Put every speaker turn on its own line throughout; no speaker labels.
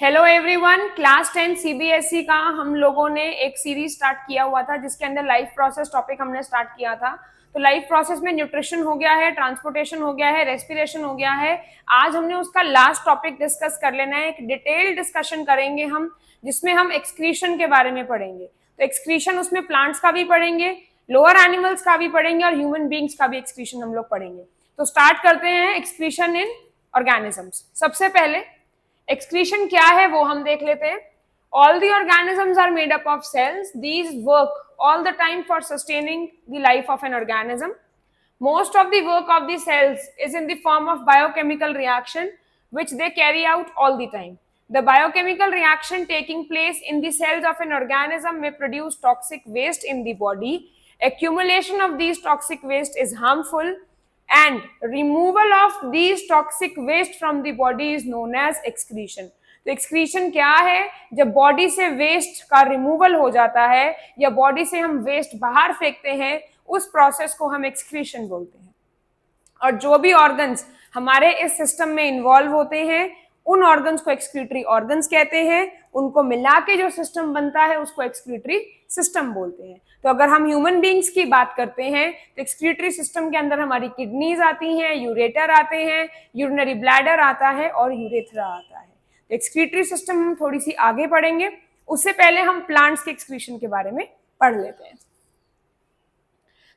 Hello everyone, class 10 CBSE का हम लोगों ने एक सीरीज स्टार्ट किया हुआ था जिसके अंदर लाइफ प्रोसेस टॉपिक हमने स्टार्ट किया था। तो लाइफ प्रोसेस में न्यूट्रिशन हो गया है, ट्रांसपोर्टेशन हो गया है, रेस्पिरेशन हो गया है। आज हमने उसका लास्ट टॉपिक डिस्कस कर लेना है। एक डिटेल डिस्कशन करेंगे हम, जिसमें हम एक्सक्रीशन के बारे में पढ़ेंगे। तो एक्सक्रीशन उसमें प्लांट्स का भी पढ़ेंगे, लोअर एनिमल्स का भी पढ़ेंगे और ह्यूमन बींग्स का भी एक्सक्रीशन हम लोग पढ़ेंगे। तो स्टार्ट करते हैं एक्सक्रीशन इन ऑर्गेनिजम्स। सबसे पहले एक्सक्रीशन क्या है वो हम देख लेते हैं। All the organisms are made up of cells. These work all the time for sustaining the life of an organism. Most of the work of the cells is in the form of biochemical reaction, which they carry out all the time. The biochemical reaction taking place in the cells of an organism may produce toxic waste in the body. Accumulation of these toxic waste is harmful, and removal of these toxic waste from the body is known as excretion. तो excretion क्या है? जब body से waste का removal हो जाता है या बॉडी से हम वेस्ट बाहर फेंकते हैं, उस प्रोसेस को हम एक्सक्रीशन बोलते हैं। और जो भी ऑर्गन्स हमारे इस सिस्टम में इन्वॉल्व होते हैं, उन ऑर्गन्स को एक्सक्रीटरी ऑर्गन्स कहते हैं। उनको मिला के जो सिस्टम बनता है उसको एक्सक्रीटरी सिस्टम बोलते हैं। तो अगर हम ह्यूमन बींग्स की बात करते हैं तो एक्सक्रीटरी सिस्टम के अंदर हमारी किडनीज आती हैं, यूरेटर आते हैं, यूरिनरी ब्लैडर आता है और यूरेथ्रा आता है। तो एक्सक्रीटरी सिस्टम हम थोड़ी सी आगे पढ़ेंगे, उससे पहले हम प्लांट्स के एक्सक्रीशन के बारे में पढ़ लेते हैं।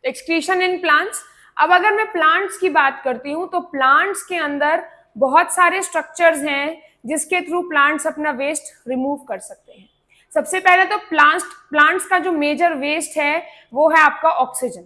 Excretion in plants. अब अगर मैं प्लांट्स की बात करती हूं तो प्लांट्स के अंदर बहुत सारे स्ट्रक्चर्स हैं जिसके थ्रू प्लांट्स अपना वेस्ट रिमूव कर सकते हैं। सबसे पहले तो प्लांट्स का जो मेजर वेस्ट है वो है आपका ऑक्सीजन।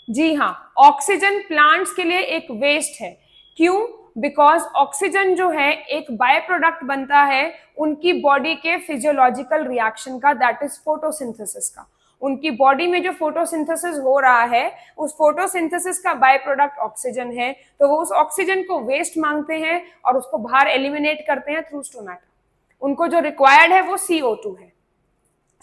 जी हाँ, ऑक्सीजन प्लांट्स के लिए एक वेस्ट है। क्यों? बिकॉज ऑक्सीजन जो है एक बाय प्रोडक्ट बनता है उनकी बॉडी के फिजियोलॉजिकल रिएक्शन का, दैट इज फोटोसिंथेसिस का। उनकी बॉडी में जो फोटोसिंथेसिस हो रहा है, उस फोटोसिंथेसिस का बाय प्रोडक्ट ऑक्सीजन है। तो वो उस ऑक्सीजन को वेस्ट मांगते हैं और उसको बाहर एलिमिनेट करते हैं थ्रू स्टोमेटा। उनको जो रिक्वायर्ड है वो CO2 है।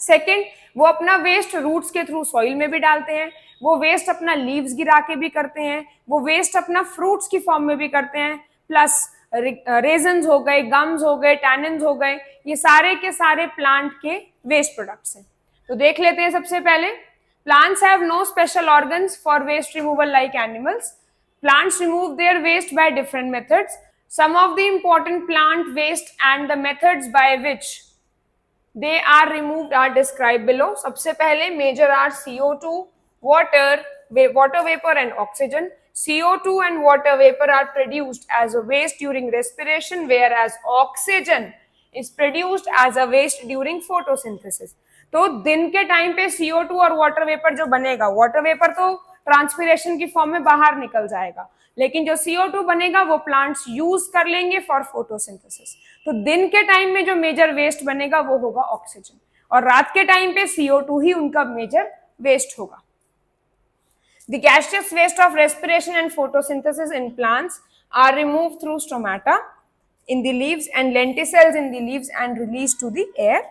सेकेंड, वो अपना वेस्ट रूट्स के थ्रू सॉइल में भी डालते हैं, वो वेस्ट अपना लीव्स गिरा के भी करते हैं, वो वेस्ट अपना फ्रूट्स की फॉर्म में भी करते हैं, प्लस रेजन्स हो गए, गम्स हो गए, टैनिन्स हो गए, ये सारे के सारे प्लांट के वेस्ट प्रोडक्ट्स हैं। तो देख लेते हैं सबसे पहले, plants have no special organs for waste removal like animals. Plants remove their waste by different methods. Some of the important plant waste and the methods by which they are removed are described below. सबसे पहले major are CO2, water vapor and oxygen. CO2 and water vapor are produced as a waste during respiration, whereas oxygen is produced as a waste during photosynthesis. तो दिन के time पे CO2 और water vapour जो बनेगा, water vapour तो transpiration की form में बाहर निकल जाएगा, लेकिन जो CO2 बनेगा वो प्लांट्स यूज कर लेंगे फॉर फोटोसिंथेसिस। तो दिन के टाइम में जो मेजर वेस्ट बनेगा वो होगा ऑक्सीजन, और रात के टाइम पे CO2 ही उनका मेजर वेस्ट होगा। The gaseous waste of respiration and photosynthesis in plants are removed through stomata in the leaves and lenticels in the leaves and released to the air.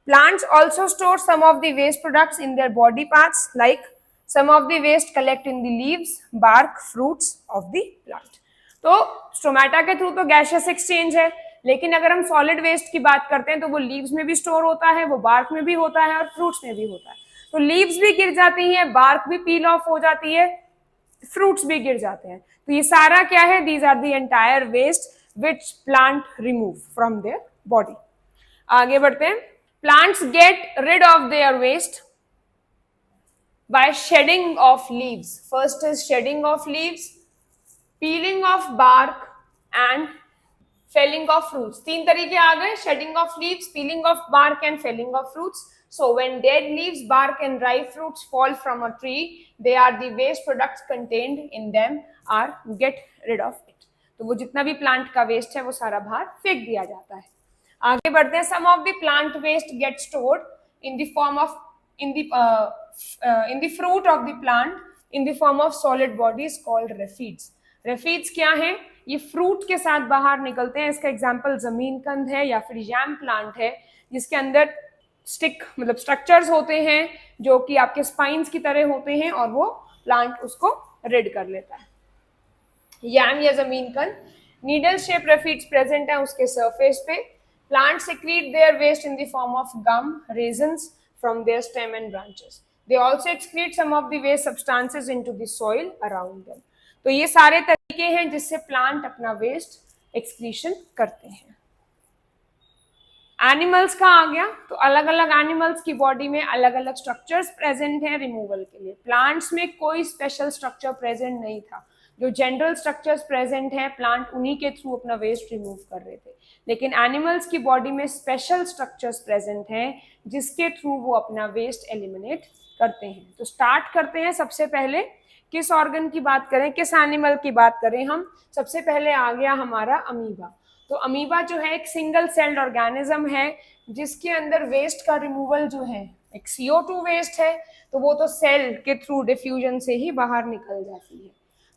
Plants also store some of the waste products in their body parts, like some of the waste collect in the leaves, bark, fruits of the plant. तो stomata के through तो gaseous exchange है, लेकिन अगर हम solid waste की बात करते हैं तो वो लीव्स में भी स्टोर होता है, वो बार्क में भी होता है और फ्रूट्स में भी होता है। तो लीव्स भी गिर जाती हैं, बार्क भी पील ऑफ हो जाती है, फ्रूट्स भी गिर जाते हैं। तो ये सारा क्या है? These are the entire waste which plant remove from their body. आगे बढ़ते हैं। Plants get rid of their waste by shedding of leaves. First is shedding of leaves, peeling of bark and felling of fruits. तीन तरीके आ गए, shedding of leaves, peeling of bark and felling of fruits. So when dead leaves, bark and dry fruits fall from a tree, they are the waste products contained in them are get rid of it. तो वो जितना भी plant का waste है वो सारा बाहर फेंक दिया जाता है। आगे बढ़ते हैं। Some of the plant waste get stored in the form of in the fruit of the plant in the form of solid bodies called raphides. Raphides क्या है? ये फ्रूट के साथ बाहर निकलते हैं। इसका एग्जांपल जमीन कंद है या फिर यैम प्लांट है, जिसके अंदर स्टिक मतलब स्ट्रक्चर्स होते हैं जो कि आपके स्पाइन्स की तरह होते हैं और वो प्लांट उसको रिड कर लेता है। यैम या जमीन कंद नीडल शेप रफीड्स प्रेजेंट है उसके सरफेस पे। Plants secrete their waste in the form of gum, raisins from their stem and branches. They also excrete some of the waste substances into the soil around them. तो ये सारे तरीके हैं जिससे plant अपना वेस्ट एक्सक्रीशन करते हैं. Animals का आ गया, तो अलग अलग एनिमल्स की बॉडी में अलग अलग स्ट्रक्चर्स प्रेजेंट हैं रिमूवल के लिए. प्लांट्स में कोई स्पेशल स्ट्रक्चर प्रेजेंट नहीं था. जो जनरल स्ट्रक्चर्स प्रेजेंट हैं प्लांट उन्हीं के थ्रू अपना वेस्ट रिमूव कर रहे थे. लेकिन एनिमल्स की बॉडी में स्पेशल स्ट्रक्चर्स प्रेजेंट हैं जिसके थ्रू वो अपना वेस्ट एलिमिनेट करते हैं. तो स्टार्ट करते हैं. सबसे पहले किस ऑर्गन की बात करें, किस एनिमल की बात करें हम. सबसे पहले आ गया हमारा अमीबा. तो अमीबा जो है एक सिंगल सेल्ड ऑर्गेनिज्म है जिसके अंदर वेस्ट का रिमूवल जो है एक CO2 वेस्ट है, तो वो तो सेल के थ्रू डिफ्यूजन से ही बाहर निकल जाती है.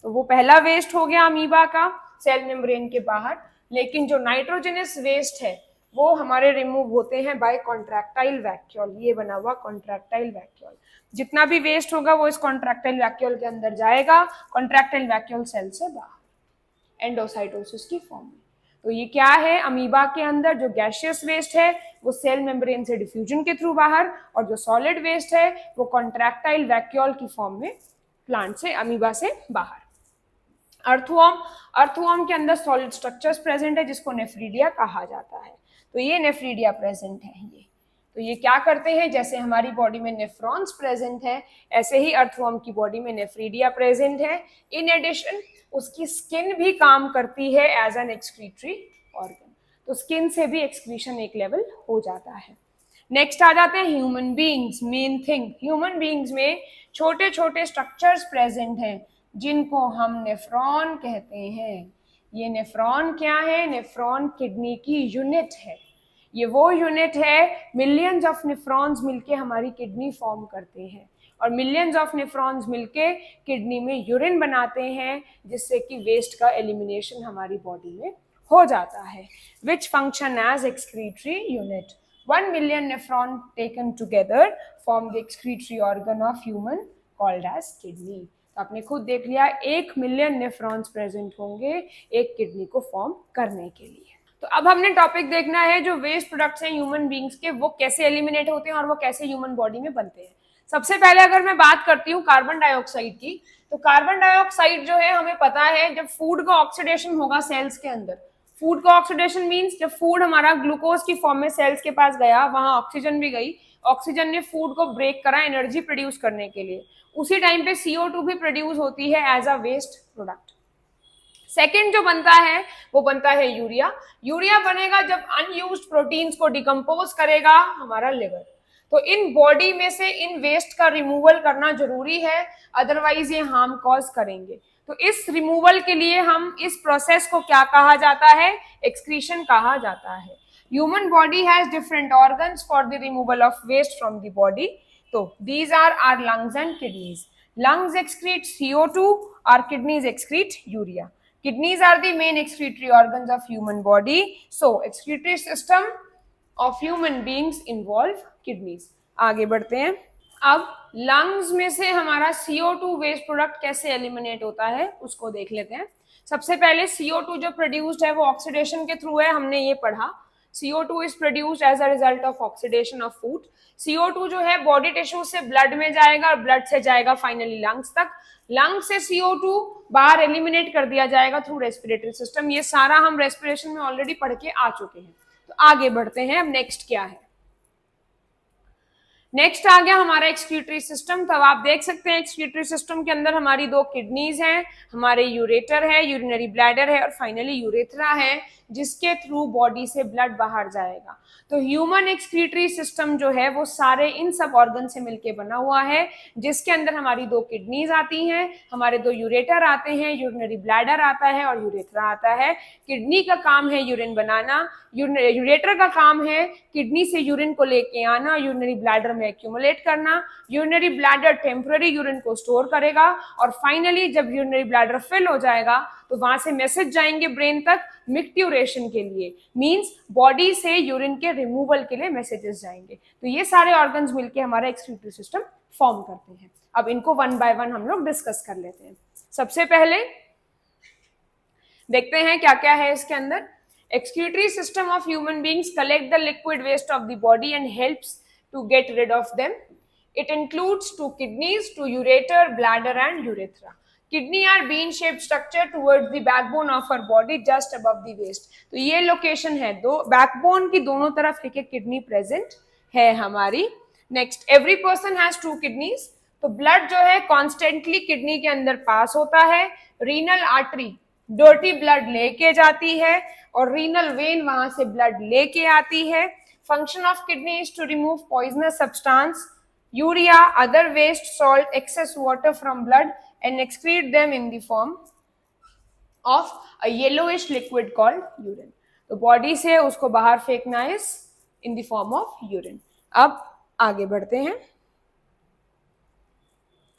तो वो पहला वेस्ट हो गया अमीबा का सेल मेम्ब्रेन के बाहर. लेकिन जो नाइट्रोजनस वेस्ट है वो हमारे रिमूव होते हैं बाय कॉन्ट्रैक्टाइल वैक्यूल. ये बना हुआ कॉन्ट्रैक्टाइल वैक्यूल. जितना भी वेस्ट होगा वो इस कॉन्ट्रैक्टाइल वैक्यूल के अंदर जाएगा. कॉन्ट्रैक्टाइल वैक्यूल सेल से बाहर एंडोसाइटोसिस की फॉर्म में. तो ये क्या है, अमीबा के अंदर जो गैसियस वेस्ट है वो सेल मेम्ब्रेन से डिफ्यूजन के थ्रू बाहर, और जो सॉलिड वेस्ट है वो कॉन्ट्रैक्टाइल वैक्यूल की फॉर्म में प्लांट से अमीबा से बाहर. अर्थवॉर्म, अर्थवॉर्म के अंदर सॉलिड स्ट्रक्चर्स प्रेजेंट है जिसको नेफ्रीडिया कहा जाता है. तो ये नेफ्रीडिया प्रेजेंट है. ये तो ये क्या करते हैं, जैसे हमारी बॉडी में नेफ्रॉन्स प्रेजेंट है ऐसे ही अर्थवॉर्म की बॉडी में नेफ्रीडिया प्रेजेंट है. इन एडिशन उसकी स्किन भी काम करती है एज एन एक्सक्रीटरी ऑर्गन. तो स्किन से भी एक्सक्रीशन एक लेवल हो जाता है. नेक्स्ट आ जाते हैं human beings. Main thing, human beings में छोटे छोटे स्ट्रक्चर्स प्रेजेंट हैं जिनको हम नेफ्रॉन कहते हैं. ये नेफ्रॉन क्या है, नेफ्रॉन किडनी की यूनिट है. ये वो यूनिट है, मिलियंस ऑफ नेफ्रॉन्स मिलके हमारी किडनी फॉर्म करते हैं और मिलियंस ऑफ नेफ्रॉन्स मिलके किडनी में यूरिन बनाते हैं जिससे कि वेस्ट का एलिमिनेशन हमारी बॉडी में हो जाता है. Which function as excretory unit. 1 million nephron taken together form the excretory organ of human called as kidney. तो आपने खुद देख लिया 1 मिलियन नेफ्रॉन्स प्रेजेंट होंगे एक किडनी को फॉर्म करने के लिए. तो अब हमने टॉपिक देखना है जो वेस्ट प्रोडक्ट्स हैं ह्यूमन बींग्स के वो कैसे एलिमिनेट होते हैं और वो कैसे ह्यूमन बॉडी में बनते हैं. सबसे पहले अगर मैं बात करती हूँ कार्बन डाइऑक्साइड की, तो कार्बन डाइऑक्साइड जो है हमें पता है जब फूड का ऑक्सीडेशन होगा सेल्स के अंदर. फूड का ऑक्सीडेशन मींस जब फूड हमारा ग्लूकोज की फॉर्म में सेल्स के पास गया वहां ऑक्सीजन भी गई, ऑक्सीजन ने फूड को ब्रेक करा एनर्जी प्रोड्यूस करने के लिए. उसी टाइम पे CO2 भी प्रोड्यूस होती है as a waste product. Second जो बनता है वो बनता है यूरिया. यूरिया बनेगा जब अनयूज्ड प्रोटीन्स को डिकम्पोज करेगा हमारा लिवर. तो इन बॉडी में से इन वेस्ट का रिमूवल करना जरूरी है, अदरवाइज ये हार्म कॉज करेंगे. तो इस रिमूवल के लिए हम इस प्रोसेस को क्या कहा जाता है, एक्सक्रीशन कहा जाता है. Human body has different organs for the removal of waste from the body. तो these are are lungs and kidneys. Lungs excrete CO2, our kidneys excrete urea. Kidneys are the main excretory organs of human body. So, excretory system of human beings involve kidneys. आगे बढ़ते हैं. अब lungs में से हमारा CO2 waste product कैसे eliminate होता है उसको देख लेते हैं. सबसे पहले CO2 जो प्रोड्यूस्ड है वो ऑक्सीडेशन के थ्रू है, हमने ये पढ़ा. CO2 is produced as a result of oxidation of food. CO2 जो है बॉडी टिश्यू से ब्लड में जाएगा और ब्लड से जाएगा फाइनली लंग्स तक. लंग्स से CO2 बाहर एलिमिनेट कर दिया जाएगा थ्रू रेस्पिरेटरी सिस्टम. ये सारा हम रेस्पिरेशन में ऑलरेडी पढ़ के आ चुके हैं. तो आगे बढ़ते हैं. अब नेक्स्ट क्या है, नेक्स्ट आ गया हमारा एक्सक्रीटरी सिस्टम. तो अब आप देख सकते हैं एक्सक्रीटरी सिस्टम के अंदर हमारी 2 किडनीज हैं, हमारे यूरेटर है, यूरिनरी ब्लैडर है और फाइनली यूरेथ्रा है जिसके थ्रू बॉडी से ब्लड बाहर जाएगा. तो ह्यूमन एक्सक्रीटरी सिस्टम जो है वो सारे इन सब ऑर्गन से मिलके बना हुआ है जिसके अंदर हमारी 2 किडनीज आती हैं, हमारे 2 यूरेटर आते हैं, यूरिनरी ब्लैडर आता है और यूरेथ्रा आता है. किडनी का काम है यूरिन बनाना, यूरेटर का काम है किडनी से यूरिन को लेके आना, यूरिनरी ब्लैडर में एक्यूमुलेट करना. यूरिनरी ब्लैडर टेम्पररी यूरिन को स्टोर करेगा और फाइनली जब यूरिनरी ब्लैडर फिल हो जाएगा तो वहां से मैसेज जाएंगे ब्रेन तक मिक्ट्यूरेशन के लिए, मींस बॉडी से यूरिन के रिमूवल के लिए मैसेजेस जाएंगे. तो ये सारे ऑर्गन्स मिलके हमारा एक्सक्रीटरी सिस्टम फॉर्म करते हैं. अब इनको 1 बाय 1 हम लोग डिस्कस कर लेते हैं. सबसे पहले देखते हैं क्या क्या है इसके अंदर. Excretory system of human beings collect the liquid waste of the body and helps to get rid of them. It includes two kidneys, two ureter, bladder and urethra. Kidney are bean-shaped structure towards the backbone of our body just above the waist. तो ये location है, दो backbone की दोनों तरफ एक एक kidney present है हमारी. Next, every person has to kidneys. तो ब्लड जो है कॉन्स्टेंटली किडनी के अंदर पास होता है. रीनल आर्टरी डर्टी ब्लड लेके जाती है और रीनल वेन वहां से ब्लड लेके आती है. Function of kidney is to remove poisonous substance, urea, other waste, salt, excess water from blood and excrete them in the form of a yellowish liquid called urine. तो body से उसको बाहर फेंकना is in the form of urine. अब आगे बढ़ते हैं.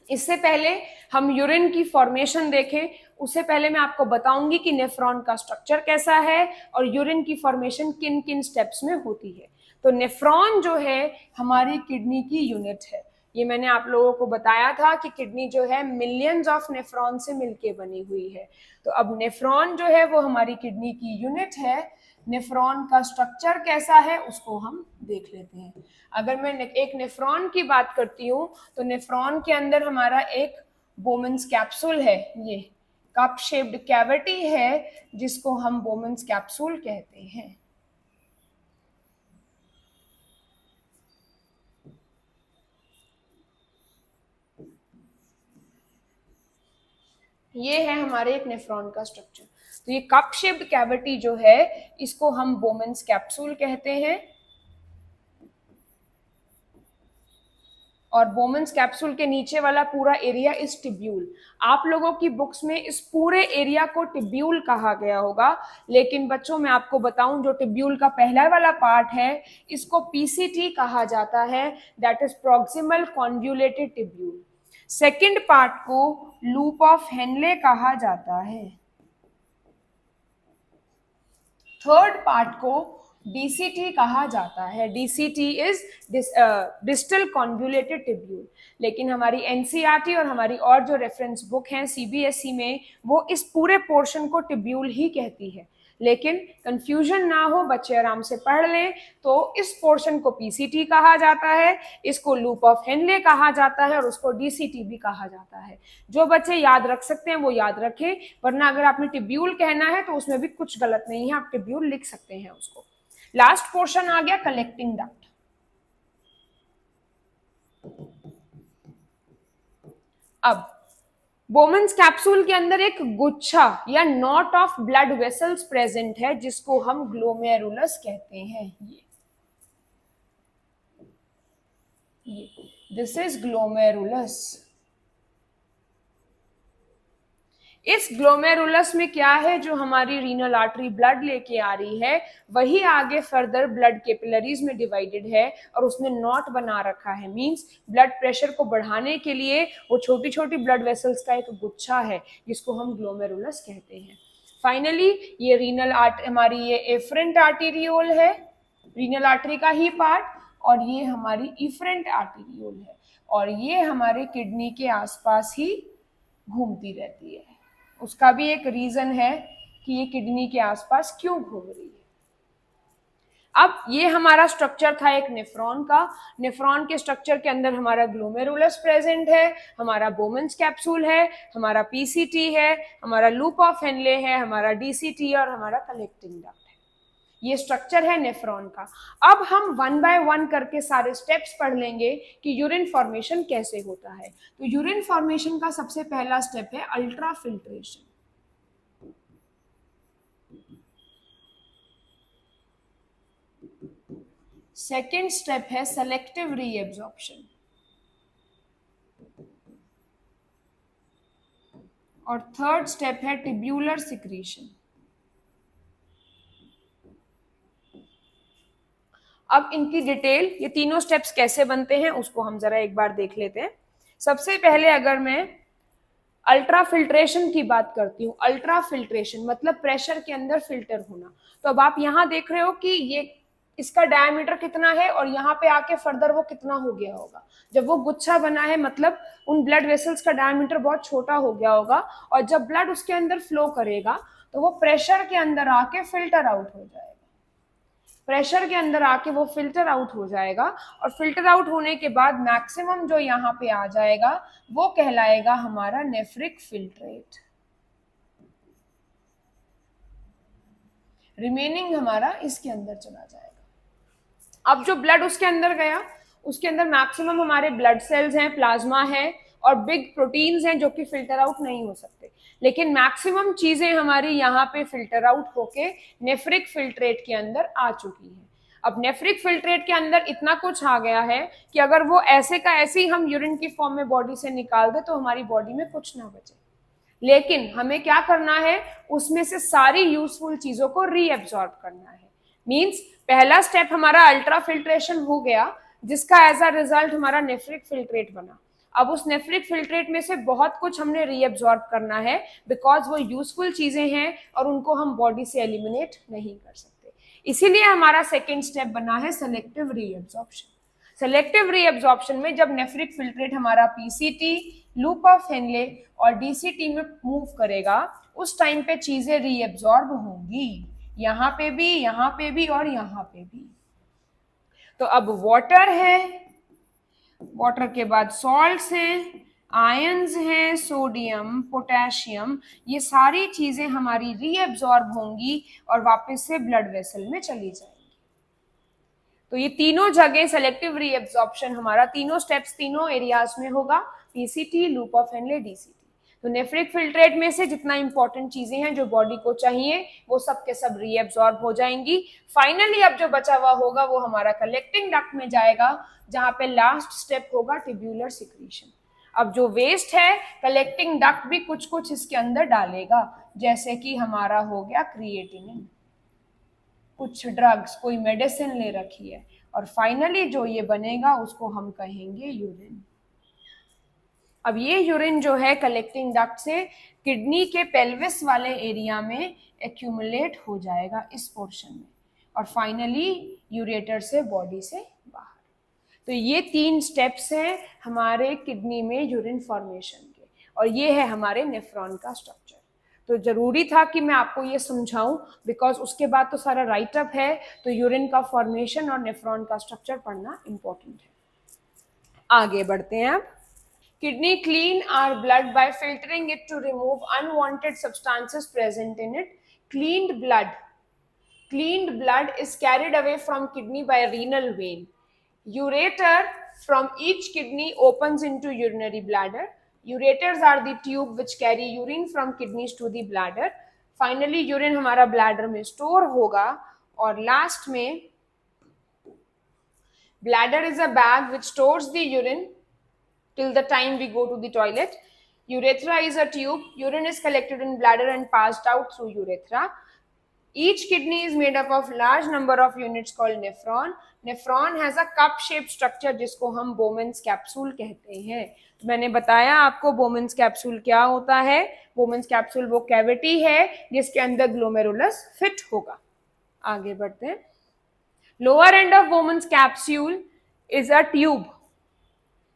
इससे पहले हम यूरिन की फॉर्मेशन देखें, उससे पहले मैं आपको बताऊंगी कि नेफ्रॉन का स्ट्रक्चर कैसा है और यूरिन की फॉर्मेशन किन किन स्टेप्स में होती है. तो नेफ्रॉन जो है हमारी किडनी की यूनिट है. ये मैंने आप लोगों को बताया था कि किडनी जो है मिलियंस ऑफ नेफ्रॉन से मिलके बनी हुई है. तो अब नेफ्रॉन जो है वो हमारी किडनी की यूनिट है. नेफ्रॉन का स्ट्रक्चर कैसा है उसको हम देख लेते हैं. अगर मैं एक नेफ्रॉन की बात करती हूँ तो नेफ्रॉन के अंदर हमारा एक बोमेन्स कैप्सूल है. ये कप शेप्ड कैविटी है जिसको हम बोमेन्स कैप्सूल कहते हैं. ये है हमारे एक नेफ्रॉन का स्ट्रक्चर. तो ये कप शेप्ड कैविटी जो है इसको हम बोमेन्स कैप्सूल कहते हैं. और बोमेन्स कैप्सूल के नीचे वाला पूरा एरिया इस टिब्यूल. आप लोगों की बुक्स में इस पूरे एरिया को टिब्यूल कहा गया होगा, लेकिन बच्चों मैं आपको बताऊं जो टिब्यूल का पहला वाला पार्ट है इसको पीसीटी कहा जाता है, that is proximal convoluted tubule. Second part को लूप ऑफ हेनले कहा जाता है. थर्ड पार्ट को डीसीटी कहा जाता है. DCT is distal convoluted tubule. लेकिन हमारी एनसीईआरटी और हमारी और जो रेफरेंस बुक हैं सीबीएसई में वो इस पूरे पोर्शन को टिब्यूल ही कहती है. लेकिन कंफ्यूजन ना हो, बच्चे आराम से पढ़ लें. तो इस पोर्शन को पीसीटी कहा जाता है, इसको लूप ऑफ हेनले कहा जाता है और उसको डीसीटी भी कहा जाता है. जो बच्चे याद रख सकते हैं वो याद रखें, वरना अगर आपने टिब्यूल कहना है तो उसमें भी कुछ गलत नहीं है, आप टिब्यूल लिख सकते हैं उसको. लास्ट पोर्शन आ गया कलेक्टिंग डक्ट. अब बोमेन्स कैप्सूल के अंदर एक गुच्छा या not of blood vessels present है जिसको हम ग्लोमेरुलस कहते हैं. ये दिस इज ग्लोमेरुलस. इस ग्लोमेरुलस में क्या है, जो हमारी रीनल आर्टरी ब्लड लेके आ रही है वही आगे फर्दर ब्लड कैपिलरीज में डिवाइडेड है और उसने नॉट बना रखा है. मींस ब्लड प्रेशर को बढ़ाने के लिए वो छोटी छोटी ब्लड वेसल्स का एक गुच्छा है जिसको हम ग्लोमेरुलस कहते हैं. फाइनली ये रीनल हमारी ये एफरेंट आर्टेरियोल है, रीनल आर्टरी का ही पार्ट, और ये हमारी इफरेंट आर्टेरियोल है और ये हमारे किडनी के आसपास ही घूमती रहती है. उसका भी एक रीजन है कि ये किडनी के आसपास क्यों घूम रही है. अब ये हमारा स्ट्रक्चर था एक नेफ्रॉन का. नेफ्रॉन के स्ट्रक्चर के अंदर हमारा ग्लोमेरुलस प्रेजेंट है, हमारा बोमेन्स कैप्सूल है, हमारा पीसीटी है, हमारा लूप ऑफ हेनले है, हमारा डीसीटी और हमारा कलेक्टिंग डक्ट है. ये स्ट्रक्चर है नेफ्रॉन का. अब हम वन बाय वन करके सारे स्टेप्स पढ़ लेंगे कि यूरिन फॉर्मेशन कैसे होता है. तो यूरिन फॉर्मेशन का सबसे पहला स्टेप है अल्ट्रा फिल्ट्रेशन. सेकेंड स्टेप है सेलेक्टिव रीएब्जॉर्प्शन और थर्ड स्टेप है टिब्यूलर सिक्रीशन. अब इनकी डिटेल, ये तीनों स्टेप्स कैसे बनते हैं उसको हम जरा एक बार देख लेते हैं. सबसे पहले अगर मैं अल्ट्रा फिल्ट्रेशन की बात करती हूँ, अल्ट्रा फिल्ट्रेशन मतलब प्रेशर के अंदर फिल्टर होना. तो अब आप यहाँ देख रहे हो कि ये इसका डायमीटर कितना है और यहाँ पे आके फर्दर वो कितना हो गया होगा. जब वो गुच्छा बना है मतलब उन ब्लड वेसल्स का डायमीटर बहुत छोटा हो गया होगा और जब ब्लड उसके अंदर फ्लो करेगा तो वो प्रेशर के अंदर आके फिल्टर आउट हो जाएगा, प्रेशर के अंदर आके वो फिल्टर आउट हो जाएगा, और फिल्टर आउट होने के बाद मैक्सिमम जो यहाँ पे आ जाएगा वो कहलाएगा हमारा नेफ्रिक फिल्ट्रेट। रिमेनिंग हमारा इसके अंदर चला जाएगा। अब जो ब्लड उसके अंदर गया, उसके अंदर मैक्सिमम हमारे ब्लड सेल्स हैं, प्लाज्मा है और बिग प्रोटीन्स हैं जो कि फिल्टर आउट नहीं हो सकते, लेकिन मैक्सिमम चीजें हमारी यहाँ पे फिल्टर आउट होके नेफ्रिक फिल्ट्रेट के अंदर आ चुकी है। अब नेफ्रिक फिल्ट्रेट के अंदर इतना कुछ आ गया है कि अगर वो ऐसे का ऐसे ही हम यूरिन की फॉर्म में बॉडी से निकाल दे तो हमारी बॉडी में कुछ ना बचे, लेकिन हमें क्या करना है, उसमें से सारी यूजफुल चीजों को रीएब्सॉर्ब करना है। मींस पहला स्टेप हमारा अल्ट्रा फिल्ट्रेशन हो गया, जिसका एज अ रिजल्ट हमारा नेफ्रिक फिल्ट्रेट बना। अब उस नेफ्रिक फिल्ट्रेट में से बहुत कुछ हमने रीएब्सॉर्ब करना है, बिकॉज वो यूजफुल चीजें हैं और उनको हम बॉडी से एलिमिनेट नहीं कर सकते। इसीलिए हमारा सेकेंड स्टेप बना है सेलेक्टिव रीएब्सॉर्प्शन। सेलेक्टिव रीएब्सॉर्प्शन में जब नेफ्रिक फिल्ट्रेट हमारा पीसीटी, लूप ऑफ हेनले और डीसीटी में मूव करेगा, उस टाइम पे चीजें रीएब्सॉर्ब होंगी, यहाँ पे भी, यहाँ पे भी और यहाँ पे भी। तो अब वाटर है, वाटर के बाद सॉल्ट्स हैं, आयंस हैं, सोडियम, पोटेशियम, ये सारी चीजें हमारी रीएब्सॉर्ब होंगी और वापस से ब्लड वेसल में चली जाएंगी। तो ये तीनों जगह सेलेक्टिव रीएब्सॉर्प्शन हमारा तीनों स्टेप्स तीनों एरियाज में होगा, PCT, loop of Henle, DCT. तो नेफ्रिक फिल्ट्रेट में से जितना इंपॉर्टेंट चीजें हैं जो बॉडी को चाहिए वो सब के सब रीएब्सॉर्ब हो जाएंगी। फाइनली अब जो बचा हुआ होगा वो हमारा कलेक्टिंग डक्ट में जाएगा, जहां पे लास्ट स्टेप होगा ट्यूब्यूलर सिक्रीशन। अब जो वेस्ट है कलेक्टिंग डक्ट भी कुछ कुछ इसके अंदर डालेगा, जैसे कि हमारा हो गया क्रिएटिनिन, कुछ ड्रग्स, कोई मेडिसिन ले रखी है, और फाइनली जो ये बनेगा उसको हम कहेंगे यूरिन। अब ये यूरिन जो है कलेक्टिंग डक्ट से किडनी के पेल्विस वाले एरिया में एक्यूमुलेट हो जाएगा इस पोर्शन में, और फाइनली यूरेटर से बॉडी से बाहर। तो ये 3 स्टेप्स हैं हमारे किडनी में यूरिन फॉर्मेशन के, और ये है हमारे नेफ्रॉन का स्ट्रक्चर। तो जरूरी था कि मैं आपको ये समझाऊं, बिकॉज उसके बाद तो सारा राइटअप है, तो यूरिन का फॉर्मेशन और नेफ्रॉन का स्ट्रक्चर पढ़ना इंपॉर्टेंट है। आगे बढ़ते हैं अब। Kidney clean our blood by filtering it to remove unwanted substances present in it. Cleaned blood is carried away from kidney by renal vein. Ureter from each kidney opens into urinary bladder. Ureters are the tube which carry urine from kidneys to the bladder. Finally urine हमारा bladder में store होगा, और last में bladder is a bag which stores the urine till the time we go to the toilet. Urethra is a tube. Urine is collected in bladder and passed out through urethra. Each kidney is made up of large number of units called nephron. Nephron has a cup-shaped structure जिसको हम Bowman's capsule कहते हैं। तो मैंने बताया आपको Bowman's capsule क्या होता है। Bowman's capsule वो कैविटी है जिसके अंदर ग्लोमेरुलस फिट होगा। आगे बढ़ते हैं। Lower end of Bowman's capsule is a tube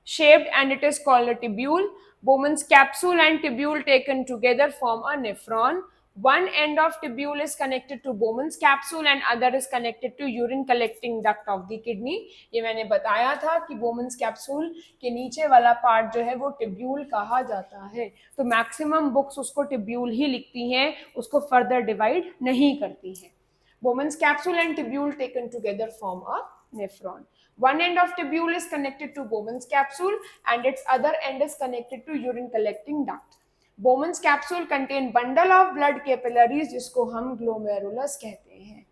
shaped and it is called a tubule. Bowman's capsule and tubule taken together form a nephron. One end of tubule is connected to Bowman's capsule and other is connected to urine collecting duct of the kidney. ये मैंने बताया था कि Bowman's capsule के नीचे वाला part जो है वो tubule कहा जाता है। तो मैक्सिमम बुक्स उसको tubule ही लिखती हैं, उसको फर्दर डिवाइड नहीं करती हैं। Bowman's capsule and tubule taken together form a nephron. One end of tubule is connected to Bowman's capsule and its other end is connected to urine collecting duct. Bowman's capsule contain bundle of blood capillaries जिसको हम glomerulus कहते हैं।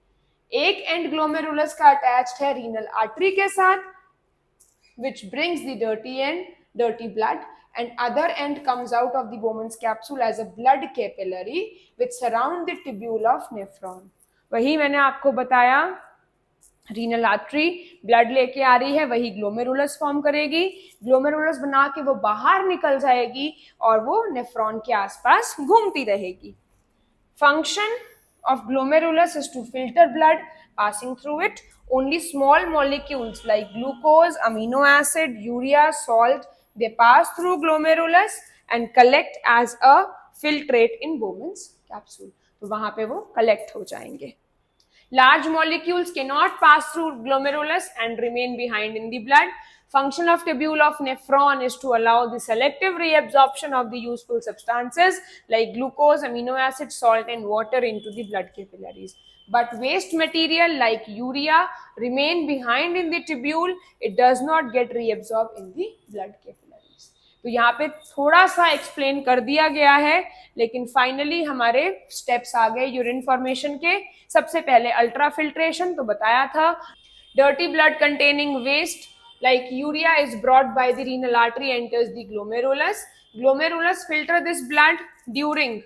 एक end glomerulus का attached है renal artery के साथ, which brings the dirty blood, and other end comes out of the Bowman's capsule as a blood capillary which surround the tubule of nephron. वही मैंने आपको बताया, रीनल आर्टरी ब्लड लेके आ रही है, वही ग्लोमेरुलस फॉर्म करेगी, ग्लोमेरुलस बना के वो बाहर निकल जाएगी और वो नेफ्रॉन के आसपास घूमती रहेगी। Function of glomerulus is to filter blood passing through it. Only small molecules like glucose, amino acid, urea, salt, they pass through glomerulus and collect as a filtrate in Bowman's capsule. तो वहां पे वो collect हो जाएंगे। Large molecules cannot pass through glomerulus and remain behind in the blood. Function of tubule of nephron is to allow the selective reabsorption of the useful substances like glucose, amino acid, salt and water into the blood capillaries. But waste material like urea remain behind in the tubule. It does not get reabsorbed in the blood capillaries. तो यहाँ पे थोड़ा सा explain कर दिया गया है, लेकिन फाइनली हमारे स्टेप्स आ गए यूरिन फॉर्मेशन के। सबसे पहले अल्ट्रा फिल्ट्रेशन तो बताया था। Dirty blood containing waste like urea is brought by the renal artery, enters the glomerulus. Glomerulus filter this blood. During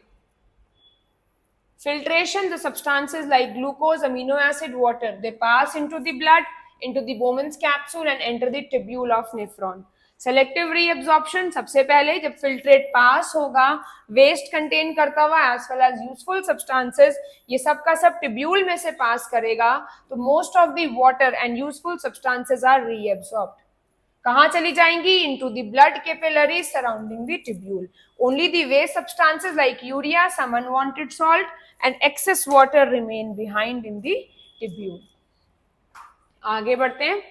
filtration, the substances like glucose, amino acid, water, they pass into the blood, into the Bowman's capsule and enter the tubule of nephron. Selective reabsorption, सबसे पहले जब filtrate पास होगा waste contain करता हुआ as well as useful substances, ये सब का सब ट्यूब्यूल में से पास करेगा, तो most of the water and useful substances are reabsorbed. कहाँ चली जाएंगी? Into the blood capillaries surrounding the tubule. Only the waste substances like urea, some unwanted salt and excess water remain behind in the tubule. आगे बढ़ते हैं।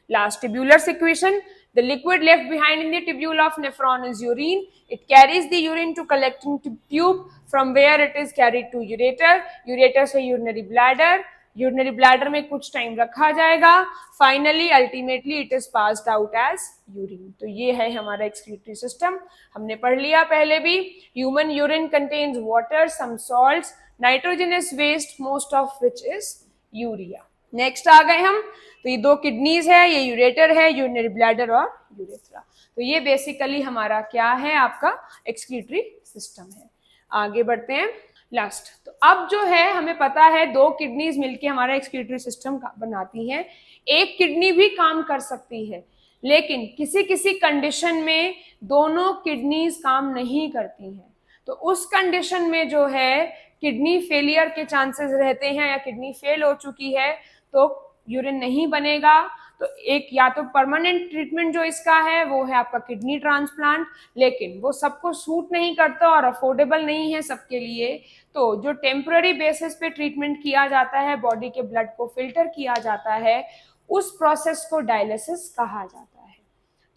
Last tubular secretion. The liquid left behind in the tubule of nephron is urine. It carries the urine to collecting tube from where it is carried to ureter. Ureter से urinary bladder. Urinary bladder में कुछ time रखा जाएगा. Finally, ultimately, it is passed out as urine. तो ये है हमारा excretory system. हमने पढ़ लिया पहले भी। Human urine contains water, some salts, nitrogenous waste, most of which is urea. Next आ गए हम, तो ये दो किडनीज है, ये यूरेटर है, यूरिनरी ब्लैडर और यूरेथ्रा। तो ये बेसिकली हमारा क्या है? आपका एक्सक्रीटरी सिस्टम है। आगे बढ़ते हैं। लास्ट, तो अब जो है हमें पता है दो किडनीज मिलके हमारा एक्सक्रीटरी सिस्टम बनाती हैं। एक किडनी भी काम कर सकती है, लेकिन किसी किसी कंडीशन में दोनों किडनीज काम नहीं करती हैं। तो उस कंडीशन में जो है किडनी फेलियर के चांसेस रहते हैं, या किडनी फेल हो चुकी है तो यूरिन नहीं बनेगा। तो एक या तो परमानेंट ट्रीटमेंट जो इसका है वो है आपका किडनी ट्रांसप्लांट, लेकिन वो सबको सूट नहीं करता और अफोर्डेबल नहीं है सबके लिए। तो जो टेम्पररी बेसिस पे ट्रीटमेंट किया जाता है, बॉडी के ब्लड को फिल्टर किया जाता है, उस प्रोसेस को डायलिसिस कहा जाता है।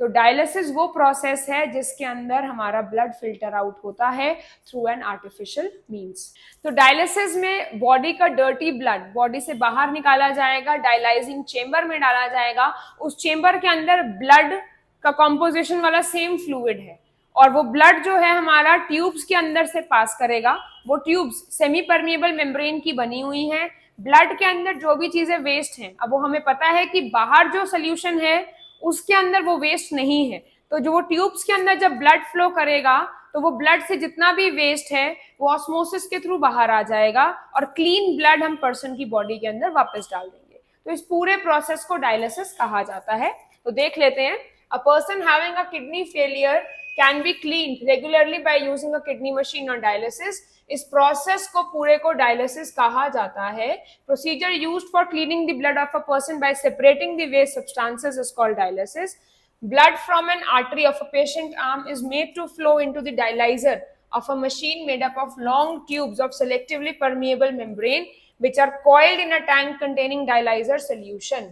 तो डायलिसिस वो प्रोसेस है जिसके अंदर हमारा ब्लड फिल्टर आउट होता है थ्रू एन आर्टिफिशियल मींस। तो डायलिसिस में बॉडी का डर्टी ब्लड बॉडी से बाहर निकाला जाएगा, डायलाइजिंग चेंबर में डाला जाएगा। उस चेंबर के अंदर ब्लड का कॉम्पोजिशन वाला सेम फ्लूइड है, और वो ब्लड जो है हमारा ट्यूब्स के अंदर से पास करेगा। वो ट्यूब्स सेमी परमिएबल मेम्ब्रेन की बनी हुई हैं। ब्लड के अंदर जो भी चीजें वेस्ट हैं, अब वो हमें पता है कि बाहर जो सोल्यूशन है उसके अंदर वो वेस्ट नहीं है, तो जो वो ट्यूब्स के अंदर जब ब्लड फ्लो करेगा तो वो ब्लड से जितना भी वेस्ट है वो ऑस्मोसिस के थ्रू बाहर आ जाएगा, और क्लीन ब्लड हम पर्सन की बॉडी के अंदर वापस डाल देंगे। तो इस पूरे प्रोसेस को डायलिसिस कहा जाता है। तो देख लेते हैं। A person having a kidney failure can be cleaned regularly by using a kidney machine और डायलिसिस। इस प्रोसेस को पूरे को डायलिसिस कहा जाता है। Procedure used for cleaning the blood of a person by separating the waste substances is called dialysis. Blood from an artery of a patient arm is made to flow into the dialyzer of a machine made up of long tubes of selectively permeable membrane which are coiled in a tank containing dialyzer solution.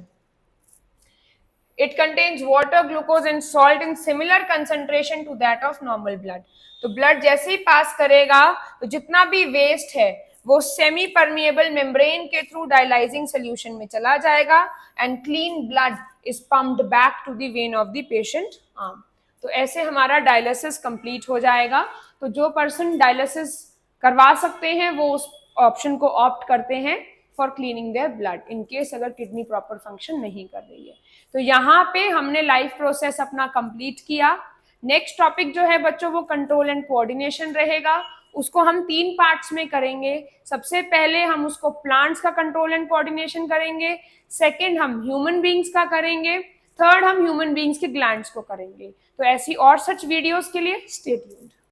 It contains water, glucose and salt in similar concentration to that of normal blood. तो blood जैसे ही पास करेगा तो जितना भी waste है वो semi permeable membrane के through dialysing solution में चला जाएगा, and clean blood is pumped back to the vein of the patient arm. तो ऐसे हमारा डायलिसिस कंप्लीट हो जाएगा। तो जो पर्सन डायलिसिस करवा सकते हैं वो उस ऑप्शन को ऑप्ट करते हैं for cleaning their blood, in case अगर किडनी प्रॉपर फंक्शन नहीं कर रही है। तो यहाँ पे हमने लाइफ प्रोसेस अपना कंप्लीट किया। नेक्स्ट टॉपिक जो है बच्चों वो कंट्रोल एंड कोऑर्डिनेशन रहेगा। उसको हम 3 पार्ट्स में करेंगे। सबसे पहले हम उसको प्लांट्स का कंट्रोल एंड कोऑर्डिनेशन करेंगे, सेकंड हम ह्यूमन बीइंग्स का करेंगे, थर्ड हम ह्यूमन बीइंग्स के ग्लैंड्स को करेंगे। तो ऐसी और सच वीडियोस के लिए स्टे ट्यून्ड।